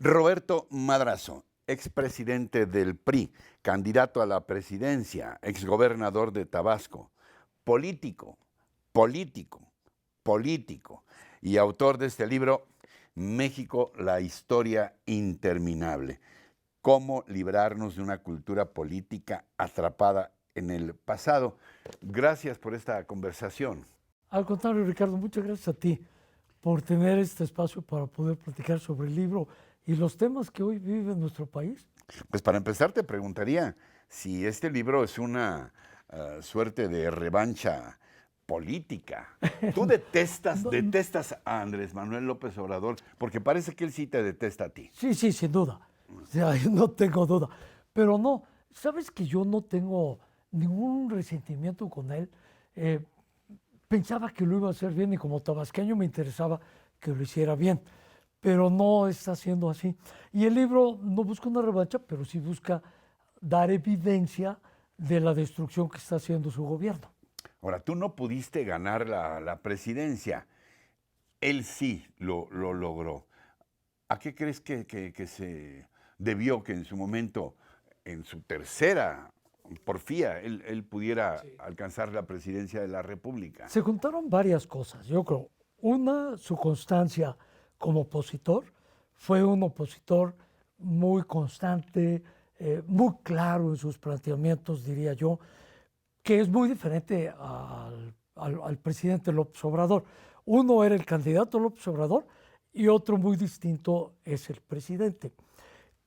Roberto Madrazo, expresidente del PRI, candidato a la presidencia, exgobernador de Tabasco, político, político, político y autor de este libro, México, la historia interminable. Cómo librarnos de una cultura política atrapada en el pasado. Gracias por esta conversación. Al contrario, Ricardo, muchas gracias a ti por tener este espacio para poder platicar sobre el libro y los temas que hoy vive nuestro país. Pues para empezar te preguntaría si este libro es una suerte de revancha política. Tú detestas a Andrés Manuel López Obrador, porque parece que él sí te detesta a ti. Sí, sin duda. O sea, no tengo duda. Pero no, sabes que yo no tengo ningún resentimiento con él. Pensaba que lo iba a hacer bien y como tabasqueño me interesaba que lo hiciera bien, pero no está siendo así. Y el libro no busca una revancha, pero sí busca dar evidencia de la destrucción que está haciendo su gobierno. Ahora, tú no pudiste ganar la presidencia. Él sí lo logró. ¿A qué crees que se debió que en su momento, en su tercera porfía, él pudiera alcanzar la presidencia de la República? Se juntaron varias cosas, yo creo. Una, su constancia como opositor. Fue un opositor muy constante, muy claro en sus planteamientos, diría yo, que es muy diferente al presidente López Obrador. Uno era el candidato López Obrador y otro muy distinto es el presidente.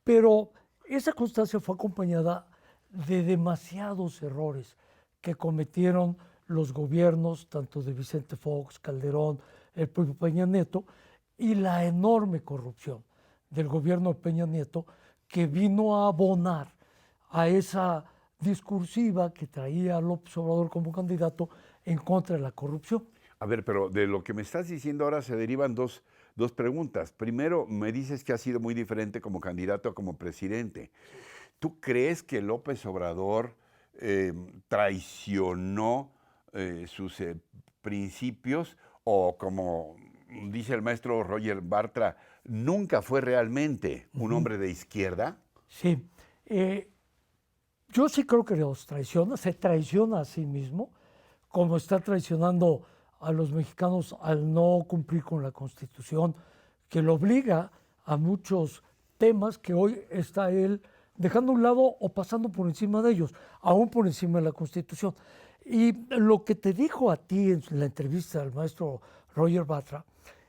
Pero esa constancia fue acompañada de demasiados errores que cometieron los gobiernos, tanto de Vicente Fox, Calderón, el propio Peña Nieto, y la enorme corrupción del gobierno de Peña Nieto que vino a abonar a esa discursiva que traía López Obrador como candidato en contra de la corrupción. A ver, pero de lo que me estás diciendo ahora se derivan dos preguntas. Primero, me dices que ha sido muy diferente como candidato a como presidente. ¿Tú crees que López Obrador traicionó sus principios o, como dice el maestro Roger Bartra, nunca fue realmente un hombre de izquierda? Sí, yo sí creo que los traiciona, se traiciona a sí mismo, como está traicionando a los mexicanos al no cumplir con la Constitución, que lo obliga a muchos temas que hoy está él dejando a un lado o pasando por encima de ellos, aún por encima de la Constitución. Y lo que te dijo a ti en la entrevista al maestro Roger Batra,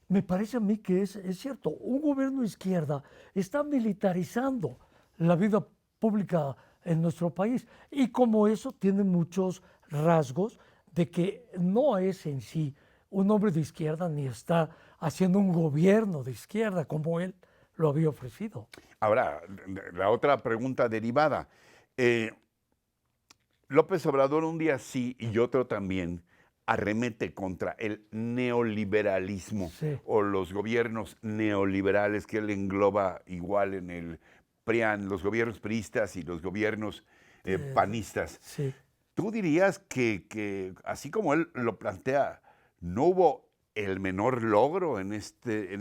me parece a mí que es cierto. Un gobierno de izquierda está militarizando la vida pública en nuestro país y como eso tiene muchos rasgos de que no es en sí un hombre de izquierda ni está haciendo un gobierno de izquierda como él lo había ofrecido. Ahora, la otra pregunta derivada. López Obrador un día sí y otro también arremete contra el neoliberalismo Sí, o los gobiernos neoliberales que él engloba igual en el PRIAN, los gobiernos priistas y los gobiernos panistas. sí. ¿Tú dirías que, así como él lo plantea, no hubo el menor logro en este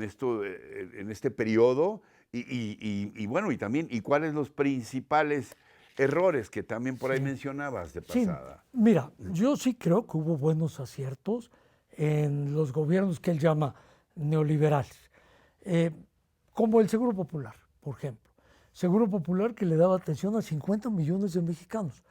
periodo? Y bueno, y también, ¿y cuáles los principales errores que también por ahí Sí. mencionabas de Sí, pasada? mira, yo sí creo que hubo buenos aciertos en los gobiernos que él llama neoliberales, eh, como el Seguro Popular, por ejemplo. Seguro Popular que le daba atención a 50 millones de mexicanos,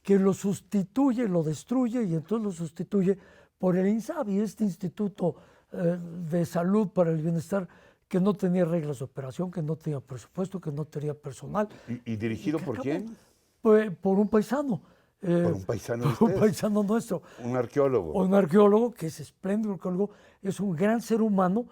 que lo sustituye, lo destruye y entonces lo sustituye por el INSABI, este Instituto de Salud para el Bienestar que no tenía reglas de operación, que no tenía presupuesto, que no tenía personal ¿Y y dirigido que por acabó quién? por un paisano, Por un paisano de por un ustedes, paisano nuestro, un arqueólogo. un arqueólogo que es espléndido arqueólogo, es un gran ser humano,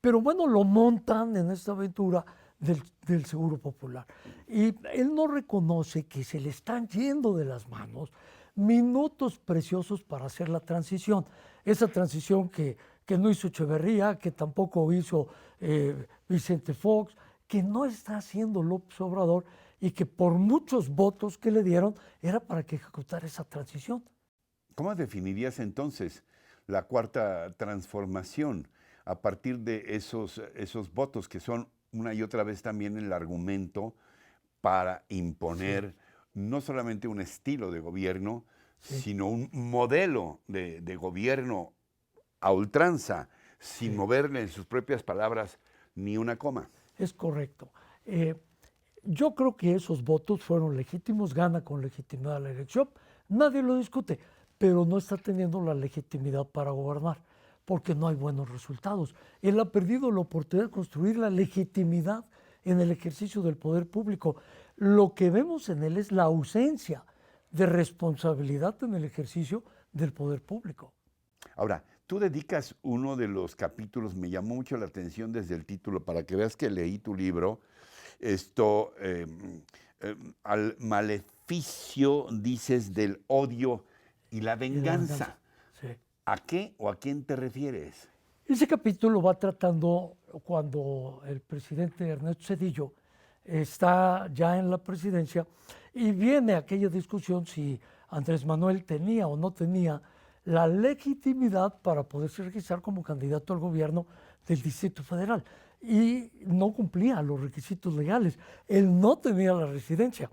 pero bueno, lo montan en esta aventura del Seguro Popular. Y él no reconoce que se le están yendo de las manos minutos preciosos para hacer la transición. Esa transición que no hizo Echeverría, que tampoco hizo Vicente Fox, que no está haciendo López Obrador y que por muchos votos que le dieron era para que ejecutara esa transición. ¿Cómo definirías entonces la cuarta transformación a partir de esos votos que son una y otra vez también el argumento para imponer no solamente un estilo de gobierno, sino un modelo de gobierno a ultranza, sin moverle en sus propias palabras ni una coma. Es correcto. Yo creo que esos votos fueron legítimos, gana con legitimidad la elección, nadie lo discute, pero no está teniendo la legitimidad para gobernar, porque no hay buenos resultados. Él ha perdido la oportunidad de construir la legitimidad en el ejercicio del poder público. Lo que vemos en él es la ausencia de responsabilidad en el ejercicio del poder público. Ahora, tú dedicas uno de los capítulos, me llamó mucho la atención desde el título, para que veas que leí tu libro, al maleficio, dices, del odio y la venganza. Sí. ¿A qué o a quién te refieres? Ese capítulo va tratando cuando el presidente Ernesto Zedillo está ya en la presidencia y viene aquella discusión si Andrés Manuel tenía o no tenía la legitimidad para poderse registrar como candidato al gobierno del Distrito Federal y no cumplía los requisitos legales. Él no tenía la residencia.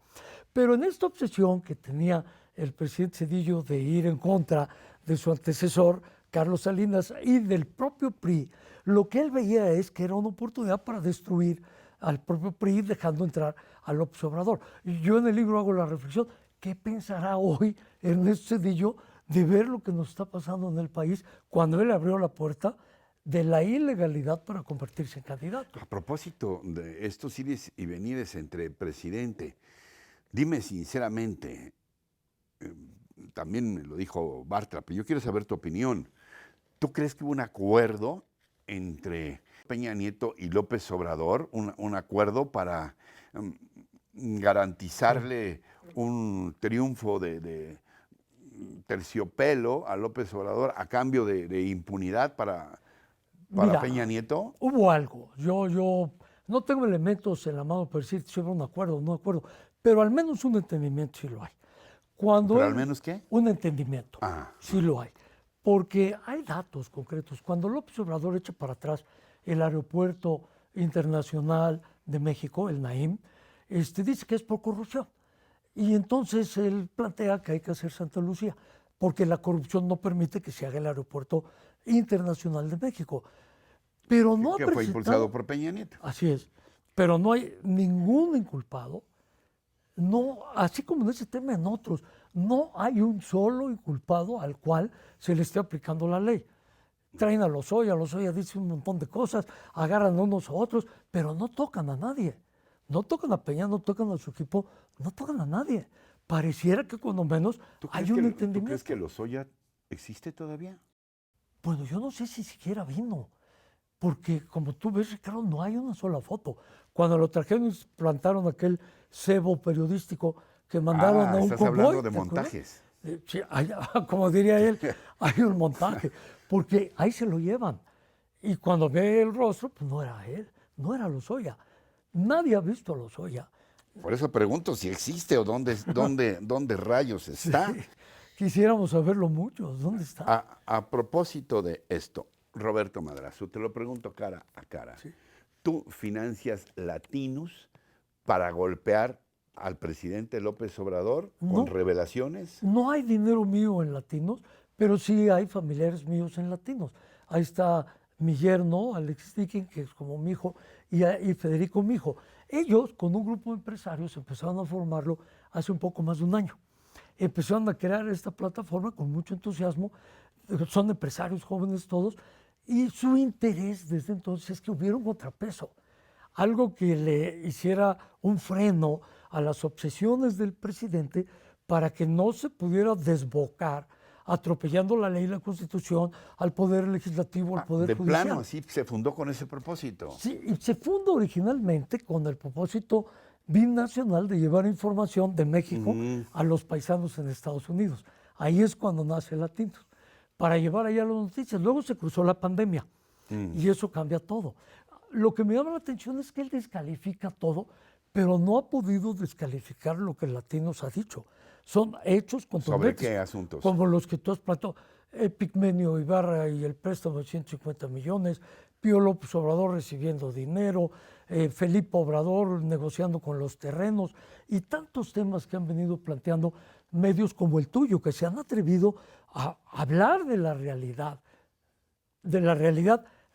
Pero en esta obsesión que tenía el presidente Zedillo de ir en contra de su antecesor, Carlos Salinas, y del propio PRI, lo que él veía es que era una oportunidad para destruir al propio PRI, dejando entrar a López Obrador. Y yo en el libro hago la reflexión, ¿qué pensará hoy Ernesto Zedillo de ver lo que nos está pasando en el país cuando él abrió la puerta de la ilegalidad para convertirse en candidato? A propósito de estos ires y venires entre presidente, dime sinceramente, también me lo dijo Bartra, pero yo quiero saber tu opinión. ¿Tú crees que hubo un acuerdo entre Peña Nieto y López Obrador, un acuerdo para garantizarle un triunfo de terciopelo a López Obrador a cambio de impunidad para Mira, Peña Nieto? Hubo algo. Yo no tengo elementos en la mano para decir si hubo un acuerdo o no acuerdo, pero al menos un entendimiento sí lo hay. ¿Pero al menos qué? Un entendimiento, sí lo hay. Porque hay datos concretos. Cuando López Obrador echa para atrás el Aeropuerto Internacional de México, el NAIM, dice que es por corrupción. Y entonces él plantea que hay que hacer Santa Lucía, porque la corrupción no permite que se haga el Aeropuerto Internacional de México. Pero no que fue impulsado por Peña Nieto. Así es. Pero no hay ningún inculpado. No, así como en ese tema en otros, no hay un solo inculpado al cual se le esté aplicando la ley. Traen a Lozoya dice un montón de cosas, agarran unos a otros, pero no tocan a nadie. No tocan a Peña, no tocan a su equipo, no tocan a nadie. Pareciera que cuando menos hay un entendimiento. ¿Tú crees que Lozoya existe todavía? Bueno, yo no sé si siquiera vino, porque como tú ves, Ricardo, no hay una sola foto. Cuando lo trajeron y plantaron aquel cebo periodístico que mandaron a un estás convoy. hablando de montajes. Sí, como diría él, hay un montaje, porque ahí se lo llevan. Y cuando ve el rostro, pues no era él, no era Lozoya. Nadie ha visto a Lozoya. Por eso pregunto si existe o dónde rayos está. Sí, quisiéramos saberlo mucho, ¿dónde está? A propósito de esto, Roberto Madrazo, te lo pregunto cara a cara. Sí. ¿Tú financias latinos para golpear al presidente López Obrador con revelaciones? No hay dinero mío en latinos, pero sí hay familiares míos en latinos. Ahí está mi yerno, Alex Dicken, que es como mi hijo, y Federico, mi hijo. Ellos, con un grupo de empresarios, empezaron a formarlo hace un poco más de un año. Empezaron a crear esta plataforma con mucho entusiasmo. Son empresarios jóvenes todos, y su interés desde entonces es que hubiera un contrapeso, algo que le hiciera un freno a las obsesiones del presidente para que no se pudiera desbocar atropellando la ley y la Constitución al Poder Legislativo, al Poder Judicial. De plano, sí, se fundó con ese propósito. Sí, y se fundó originalmente con el propósito binacional de llevar información de México a los paisanos en Estados Unidos. Ahí es cuando nace Latinos, para llevar allá las noticias. Luego se cruzó la pandemia y eso cambia todo. Lo que me llama la atención es que él descalifica todo, pero no ha podido descalificar lo que Latinos ha dicho. Son hechos contundentes. ¿Sobre qué asuntos? Como los que tú has planteado. Epigmenio Ibarra y el préstamo de 150 millones, Pío López Obrador recibiendo dinero, Felipe Obrador negociando con los terrenos y tantos temas que han venido planteando medios como el tuyo, que se han atrevido a hablar de la realidad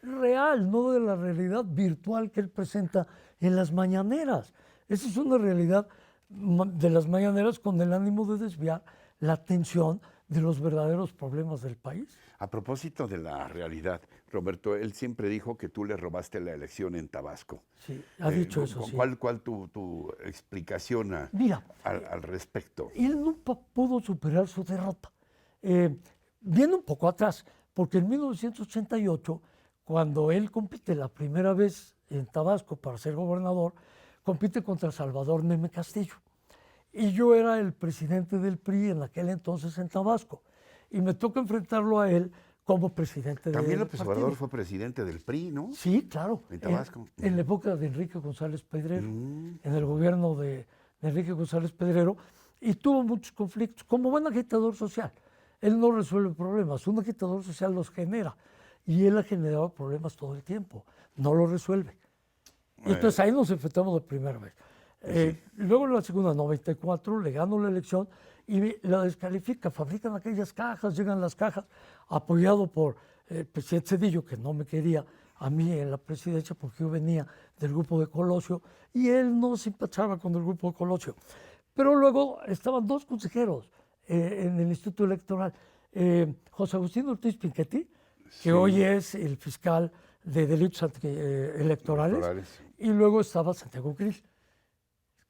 real, no de la realidad virtual que él presenta en las mañaneras. Esa es una realidad de las mañaneras con el ánimo de desviar la atención de los verdaderos problemas del país. A propósito de la realidad, Roberto, él siempre dijo que tú le robaste la elección en Tabasco. Sí, ha dicho eso, sí. ¿Cuál tu explicación Mira, al respecto? él nunca pudo superar su derrota. Viene un poco atrás, porque en 1988, cuando él compite la primera vez en Tabasco para ser gobernador, compite contra Salvador Neme Castillo. Y yo era el presidente del PRI en aquel entonces en Tabasco. Y me toca enfrentarlo a él como presidente del partido. También López Obrador fue presidente del PRI, ¿no? Sí, claro. En Tabasco. En la época de Enrique González Pedrero, en el gobierno de Enrique González Pedrero, y tuvo muchos conflictos. Como buen agitador social, él no resuelve problemas, un agitador social los genera. Y él ha generado problemas todo el tiempo, no los resuelve. Y entonces ahí nos enfrentamos la primera vez. Luego en la segunda, 94, le gano la elección y la descalifica. Fabrican aquellas cajas, llegan las cajas, apoyado por el presidente Zedillo, que no me quería a mí en la presidencia porque yo venía del grupo de Colosio y él no simpatizaba con el grupo de Colosio. Pero luego estaban dos consejeros en el Instituto Electoral, José Agustín Ortiz Pinchetti, que hoy es el fiscal de delitos electorales, y luego estaba Santiago Krill,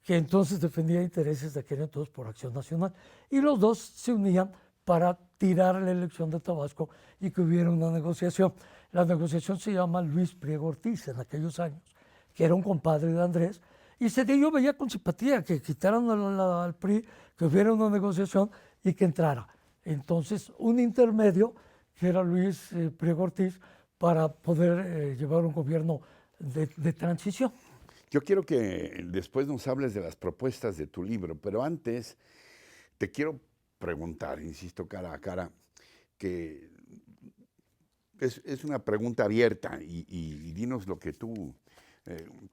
que entonces defendía intereses de aquel entonces por Acción Nacional. Y los dos se unían para tirar la elección de Tabasco y que hubiera una negociación. La negociación se llama Luis Priego Ortiz en aquellos años, que era un compadre de Andrés, y Zedillo veía con simpatía que quitaran al PRI, que hubiera una negociación y que entrara. Entonces, un intermedio, que era Luis Priego Ortiz, para poder llevar un gobierno de transición. Yo quiero que después nos hables de las propuestas de tu libro, pero antes te quiero preguntar, insisto, cara a cara, que es una pregunta abierta y dinos lo que tú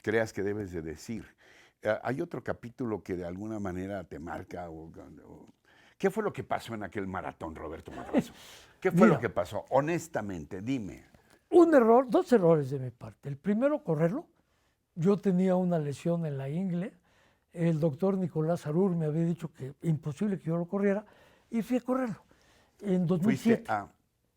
creas que debes de decir. ¿Hay otro capítulo que de alguna manera te marca? ¿Qué fue lo que pasó en aquel maratón, Roberto Madrazo? ¿Qué fue lo que pasó? Honestamente, dime. Dos errores de mi parte. El primero, correrlo. Yo tenía una lesión en la ingle. El doctor Nicolás Arur me había dicho que imposible que yo lo corriera y fui a correrlo. En 2007. Fuiste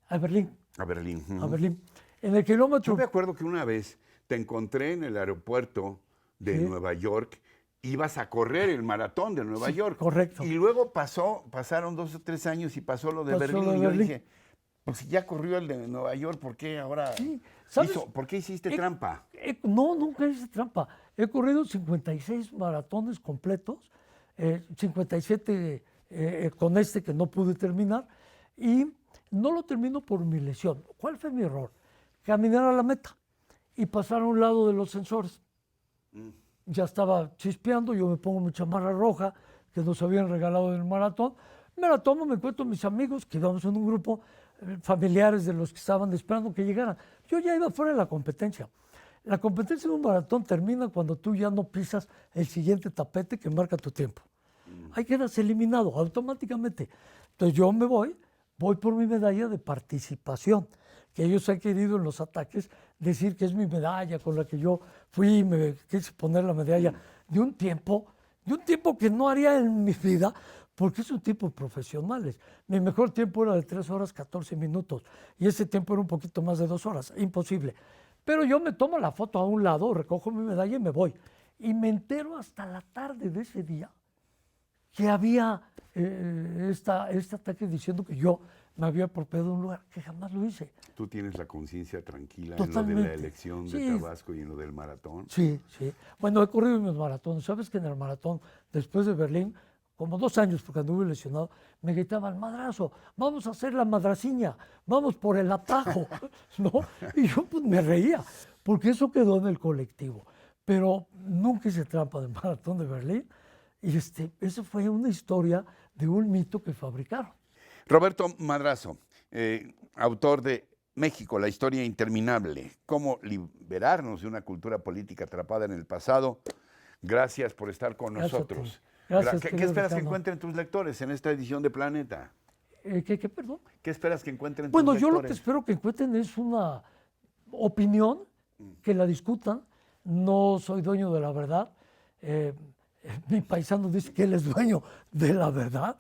a Berlín. A Berlín. A Berlín. En el kilómetro. Yo me acuerdo que una vez te encontré en el aeropuerto de Nueva York. Ibas a correr el maratón de Nueva York. Correcto. Y luego pasaron 2 o 3 años y pasó lo de Berlín. Y yo dije, pues si ya corrió el de Nueva York, ¿por qué ahora ¿por qué hiciste trampa? No, nunca hice trampa. He corrido 56 maratones completos, 57 con este que no pude terminar, y no lo termino por mi lesión. ¿Cuál fue mi error? Caminar a la meta y pasar a un lado de los sensores. Ya estaba chispeando, yo me pongo mi chamarra roja que nos habían regalado en el maratón, me la tomo, me encuentro mis amigos, que íbamos en un grupo, familiares de los que estaban esperando que llegaran. Yo ya iba fuera de la competencia. La competencia de un maratón termina cuando tú ya no pisas el siguiente tapete que marca tu tiempo. Ahí quedas eliminado automáticamente. Entonces yo me voy por mi medalla de participación, que ellos han querido en los ataques decir que es mi medalla con la que yo fui y me quise poner la medalla de un tiempo que no haría en mi vida, porque es un tiempo profesionales. Mi mejor tiempo era de 3 horas 14 minutos y ese tiempo era un poquito más de 2 horas, imposible. Pero yo me tomo la foto a un lado, recojo mi medalla y me voy. Y me entero hasta la tarde de ese día que había este ataque diciendo que yo me había apropiado de un lugar que jamás lo hice. ¿Tú tienes la conciencia tranquila Totalmente. en lo de la elección de Tabasco y en lo del maratón? Sí, sí. Bueno, he corrido mis maratones. ¿Sabes que en el maratón, después de Berlín, como 2 años, porque anduve lesionado, me gritaban, Madrazo, vamos a hacer la madraciña, vamos por el atajo, ¿no? Y yo pues me reía, porque eso quedó en el colectivo. Pero nunca hice trampa del maratón de Berlín, y esa fue una historia de un mito que fabricaron. Roberto Madrazo, autor de México, la historia interminable. Cómo liberarnos de una cultura política atrapada en el pasado. Gracias por estar con Gracias a ti. nosotros. Gracias, ¿Qué querido esperas que Ricardo. encuentren tus lectores en esta edición de Planeta? ¿Qué, perdón? ¿Qué esperas que encuentren tus Bueno, yo lo que lectores? espero que encuentren es una opinión, que la discutan. No soy dueño de la verdad. Mi paisano dice que él es dueño de la verdad.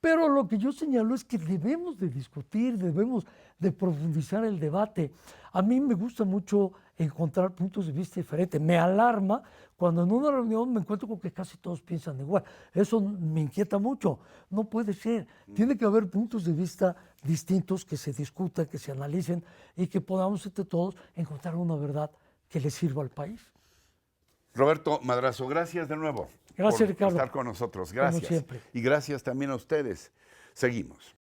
Pero lo que yo señalo es que debemos de discutir, debemos de profundizar el debate. A mí me gusta mucho encontrar puntos de vista diferentes. Me alarma cuando en una reunión me encuentro con que casi todos piensan igual. Eso me inquieta mucho. No puede ser. Tiene que haber puntos de vista distintos que se discutan, que se analicen y que podamos entre todos encontrar una verdad que le sirva al país. Roberto Madrazo, gracias de nuevo Gracias, por Ricardo. estar con nosotros. Como Gracias. siempre. Y gracias también a ustedes. Seguimos.